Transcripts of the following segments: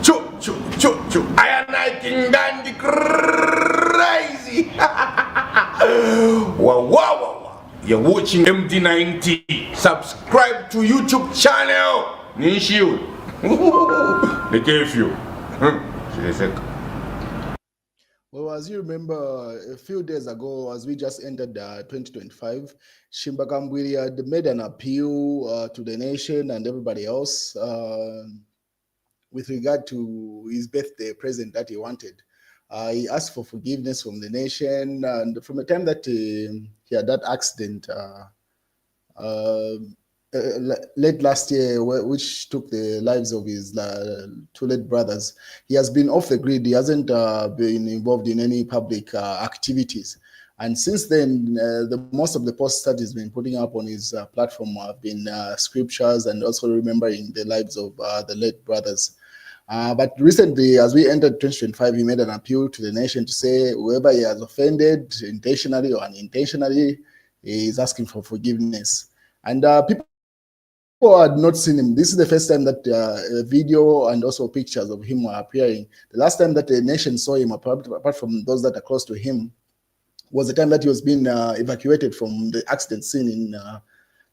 Choo. I and I King Dandy crazy. Wow. You're watching MD90. Subscribe to YouTube channel. Nishiu. They gave you. Well, as you remember, a few days ago, as we just entered 2025, Chishimba Kambwili had made an appeal to the nation and everybody else with regard to his birthday present that he wanted. He asked for forgiveness from the nation, and from the time that he had that accident late last year, which took the lives of his two late brothers, he has been off the grid. He hasn't been involved in any public activities. And since then, most of the posts that he's been putting up on his platform have been scriptures and also remembering the lives of the late brothers. But recently, as we entered 2025, he made an appeal to the nation to say whoever he has offended, intentionally or unintentionally, he is asking for forgiveness. And people had not seen him. This is the first time that a video and also pictures of him are appearing. The last time that the nation saw him, apart from those that are close to him, was the time that he was being evacuated from the accident scene in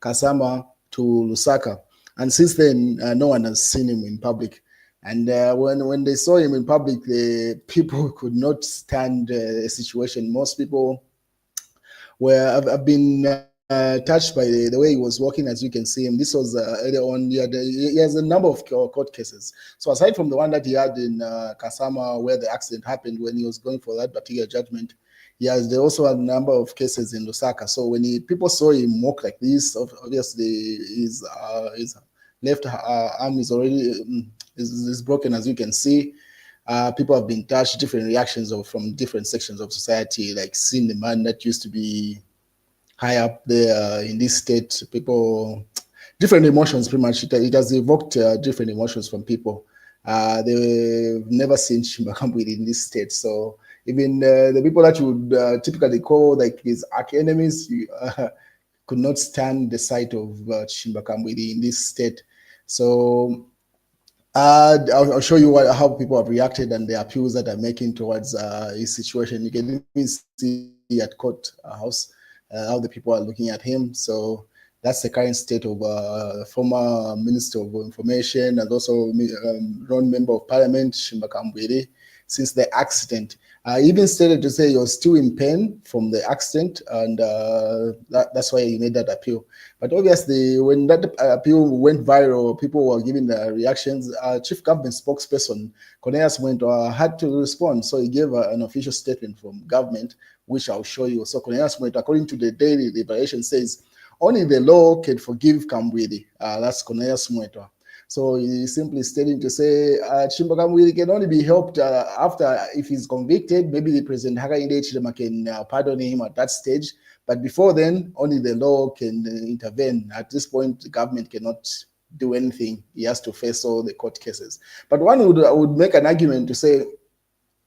Kasama to Lusaka. And since then, no one has seen him in public. And when they saw him in public, the people could not stand the situation. Most people have been touched by the way he was walking. As you can see him, this was earlier on. He has a number of court cases. So aside from the one that he had in Kasama, where the accident happened, when he was going for that particular judgment, there also a number of cases in Lusaka. So when people saw him walk like this, obviously his left arm is already is broken, as you can see. People have been touched, different reactions from different sections of society, like seeing the man that used to be high up there in this state. People, different emotions, pretty much. It has evoked different emotions from people. They've never seen Chishimba Kambwili in this state. So even the people that you would typically call like his arch enemies could not stand the sight of Chishimba Kambwili in this state. So I'll show you how people have reacted and the appeals that are making towards his situation. You can even see at court house how the people are looking at him. So that's the current state of former Minister of Information and also member of Parliament, Chishimba Kambwili, since the accident. He even stated to say he was still in pain from the accident, and that's why he made that appeal. But obviously, when that appeal went viral, people were giving the reactions. Chief Government spokesperson Cornelius Mwento had to respond, so he gave an official statement from government, which I'll show you. So Cornelius Mwento, according to the Daily Liberation, says only the law can forgive Kambwili. That's Cornelius Mwento. So he's simply stating to say Chishimba Kambwili can only be helped after, if he's convicted, maybe the President Hakainde Hichilema can pardon him at that stage. But before then, only the law can intervene. At this point, the government cannot do anything. He has to face all the court cases. But one would make an argument to say,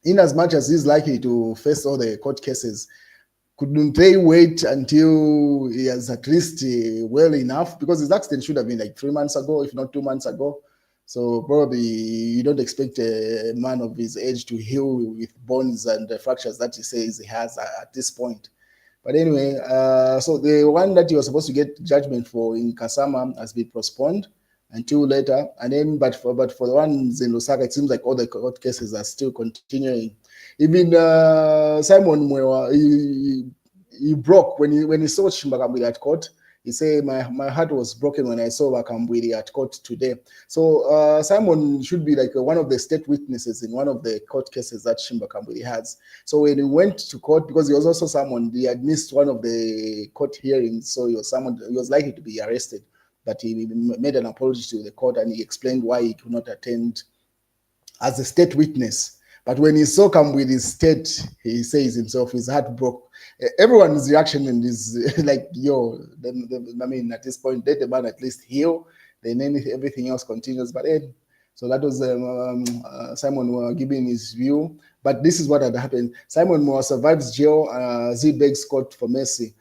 in as much as he's likely to face all the court cases, couldn't they wait until he has at least well enough? Because his accident should have been like 3 months ago, if not 2 months ago. So probably you don't expect a man of his age to heal with bones and the fractures that he says he has at this point. But anyway, so the one that he was supposed to get judgment for in Kasama has been postponed until later. And then, but for the ones in Lusaka, it seems like all the court cases are still continuing. Even Simon Mwewa, he broke when he saw Chishimba Kambwili at court. He said, my heart was broken when I saw Kambwili at court today. So Simon should be like one of the state witnesses in one of the court cases that Chishimba Kambwili has. So when he went to court, because he was also summoned, he had missed one of the court hearings, so he was summoned. He was likely to be arrested, but he made an apology to the court and he explained why he could not attend as a state witness. But when he saw Kambwili's state, he says himself, his heart broke. Everyone's reaction is like, yo, I mean, at this point, let the man at least heal, then everything else continues. But so that was Simon giving his view. But this is what had happened. Simon Moore survives jail. Z begs court for mercy.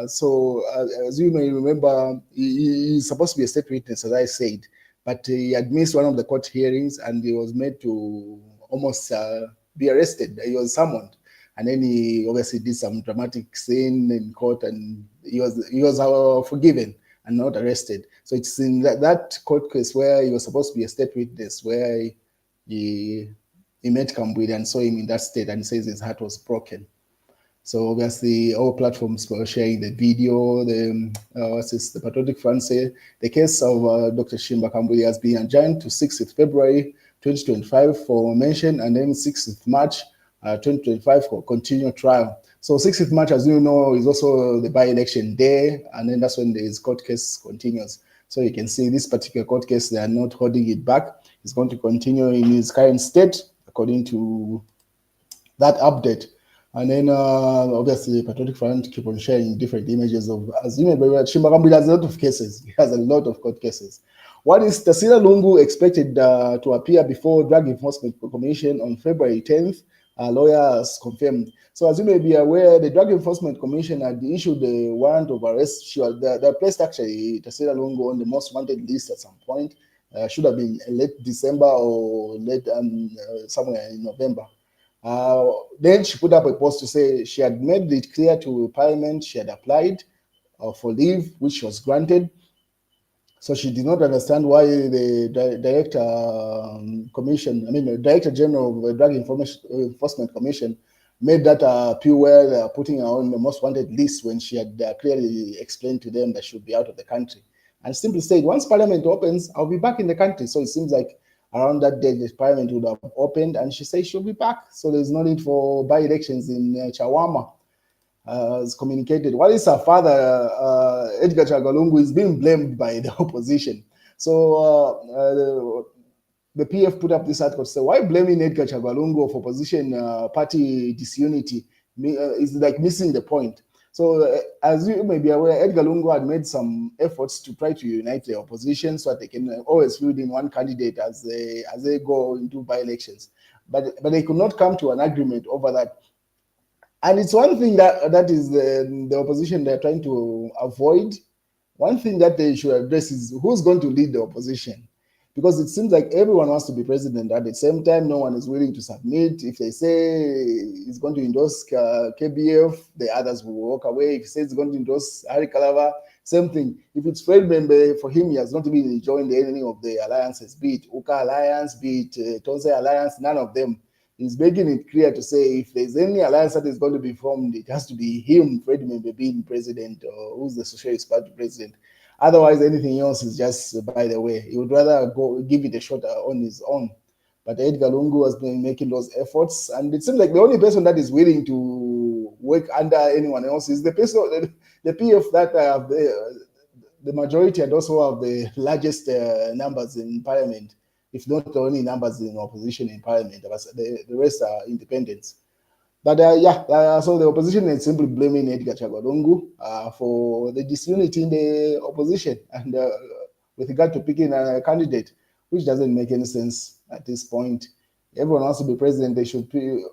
So as you may remember, he's supposed to be a state witness, as I said. but he had missed one of the court hearings and he was made to almost be arrested. He was summoned, and then he obviously did some dramatic scene in court, and he was forgiven and not arrested. So it's in that court case where he was supposed to be a state witness, where he met Kambwili and saw him in that state, and says his heart was broken. So obviously, all platforms were sharing the video. The Patriotic Front say the case of Dr. Chishimba Kambwili has been adjourned to 6th February 2025 for mention, and then 6th March 2025 for continued trial. So 6th March, as you know, is also the by-election day, and then that's when the court case continues. So you can see this particular court case, they are not holding it back. It's going to continue in its current state, according to that update. And then obviously Patriotic Front keep on sharing different images of, as you know, Chishimba Kambwili has a lot of cases. He has a lot of court cases. What is Tasila Lungu expected to appear before Drug Enforcement Commission on February 10th? Lawyers confirmed. So as you may be aware, the Drug Enforcement Commission had issued a warrant of arrest. They placed actually Tasila Lungu on the most wanted list at some point. Should have been late December or late somewhere in November. Then she put up a post to say she had made it clear to Parliament she had applied for leave, which was granted. So she did not understand why the Director General of the Drug Enforcement Commission made that appeal where they are putting her on the most wanted list when she had clearly explained to them that she would be out of the country. And simply said, once Parliament opens, I'll be back in the country. So it seems like around that day, the Parliament would have opened, and she says she'll be back. So there's no need for by-elections in Chawama. As communicated. What is her father, Edgar Chagwa Lungu, is being blamed by the opposition. So the PF put up this article to say, why blaming Edgar Chagwa Lungu of opposition party disunity is like missing the point. So as you may be aware, Edgar Lungu had made some efforts to try to unite the opposition so that they can always field in one candidate as they go into by-elections. But they could not come to an agreement over that. And it's one thing that is the opposition they're trying to avoid. One thing that they should address is who's going to lead the opposition. Because it seems like everyone wants to be president. At the same time, no one is willing to submit. If they say he's going to endorse KBF, the others will walk away. If he says he's going to endorse Harry Kalava, same thing. If it's Fred Membe, for him, he has not even joined any of the alliances, be it Uka Alliance, be it Tonse Alliance, none of them. He's making it clear to say if there's any alliance that is going to be formed, it has to be him, Fred Membe, being president, or who's the Socialist Party president. Otherwise, anything else is just by the way. He would rather go give it a shot on his own. But Edgar Lungu has been making those efforts, and it seems like the only person that is willing to work under anyone else is the person, the PF that have the majority and also have the largest numbers in Parliament, if not the only numbers in opposition in Parliament. The rest are independents. But so the opposition is simply blaming Edgar Chagwa Lungu for the disunity in the opposition and with regard to picking a candidate, which doesn't make any sense at this point. Everyone wants to be president. They should be,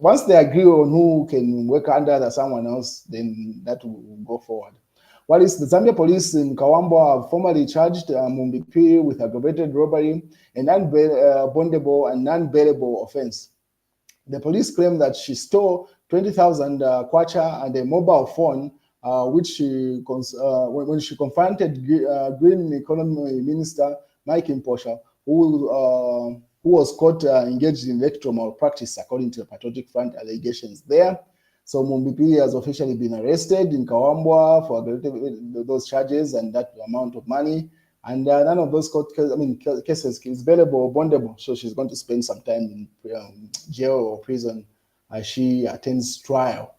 once they agree on who can work under someone else, then that will go forward. What is the Zambia police in Kawambo have formally charged Mumbipi with aggravated robbery, a non-bondable and non-bailable offense. The police claim that she stole 20,000 kwacha and a mobile phone, which when she confronted Green Economy Minister Mike Imposha, who was caught engaged in electoral malpractice, according to the Patriotic Front allegations there. So Mumbipi has officially been arrested in Kawambwa for those charges and that amount of money. And none of those cases is bailable or bondable. So she's going to spend some time in jail or prison as she attends trial.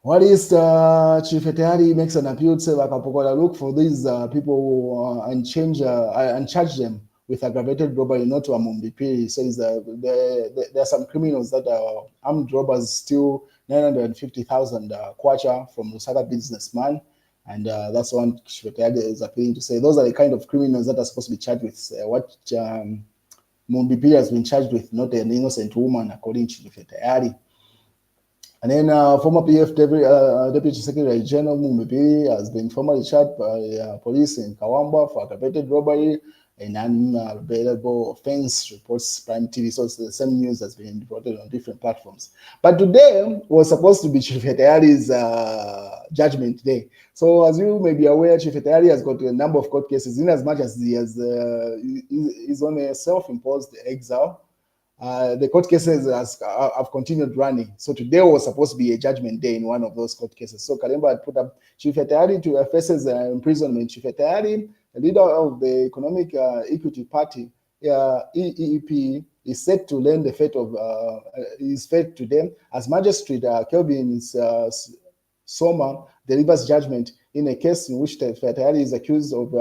What is Chief Etehari makes an appeal to Wakapokola look for these people and charge them with aggravated robbery, not to Mumbipi. He says there are some criminals that are armed robbers steal 950,000 kwacha from Lusaka businessman. And that's one Shvetayade is appealing to say. Those are the kind of criminals that are supposed to be charged with what Mumbipi has been charged with, not an innocent woman, according to Shvetayade. And then former PF Deputy Secretary General Mumbi has been formally charged by police in Kawamba for aggravated robbery and unavailable offense, reports Prime TV. So the same news has been reported on different platforms. But today was supposed to be Chief Hetayari's judgment day. So as you may be aware, Chief Hetayari has got a number of court cases in as much as he has is on a self-imposed exile. The court cases have continued running. So today was supposed to be a judgment day in one of those court cases. So Kalemba had put up Chief Hetayari to faces imprisonment. Chief Hetayari, the leader of the Economic Equity Party, EEP, is set to learn the fate of his fate to them as Magistrate Kelvin Soma delivers judgment in a case in which Hetayari is accused of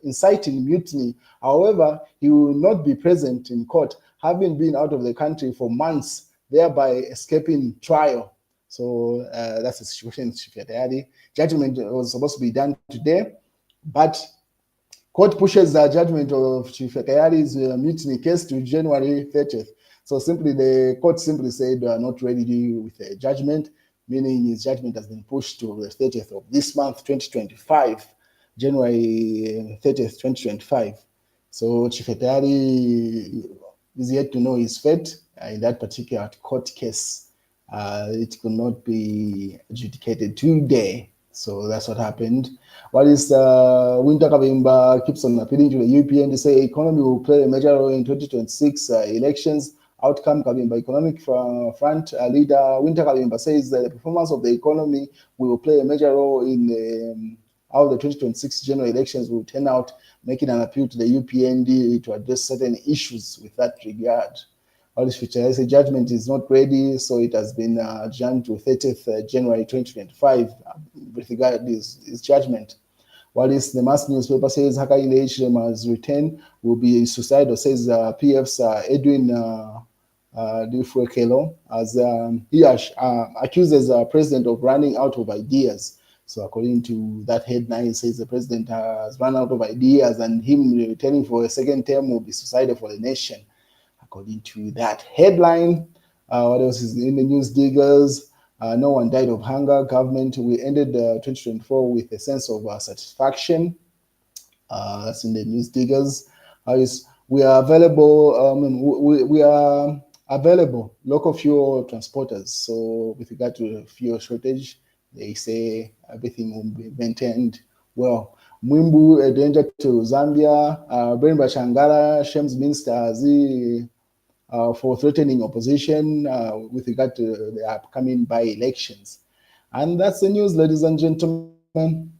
inciting mutiny. However, he will not be present in court, having been out of the country for months, thereby escaping trial. So that's the situation in Chief Hetayari. Judgment was supposed to be done today, but court pushes the judgment of Chief Hetayari's mutiny case to January 30th. So simply, the court simply said they are not ready with a judgment, meaning his judgment has been pushed to the 30th of this month, 2025, January 30th, 2025. So Chief Hetayari is yet to know his fate in that particular court case. It could not be adjudicated today. So that's what happened. What is Winter Kambwili keeps on appealing to the UPN to say economy will play a major role in 2026 elections. Outcome Kambwili economic front leader Winter Kambwili says that the performance of the economy will play a major role in how the 2026 general elections will turn out, making an appeal to the UPND to address certain issues with that regard. All this future, I say judgment is not ready, so it has been adjourned to 30th January 2025 with regard to his judgment. While the mass newspaper says Hakainde Hichilema has returned, will be suicidal, says PF's Edwin Difwekelo, as he accuses the president of running out of ideas. So according to that headline, it says the president has run out of ideas and him returning for a second term will be suicidal for the nation. According to that headline, what else is in the news diggers? No one died of hunger. Government, we ended 2024 with a sense of satisfaction. That's in the news diggers. We are available. We are available local fuel transporters. So with regard to fuel shortage, they say everything will be maintained well. Mwimbu, a danger to Zambia. Bernard Shangara shames Minister for threatening opposition with regard to the upcoming by-elections. And that's the news, ladies and gentlemen.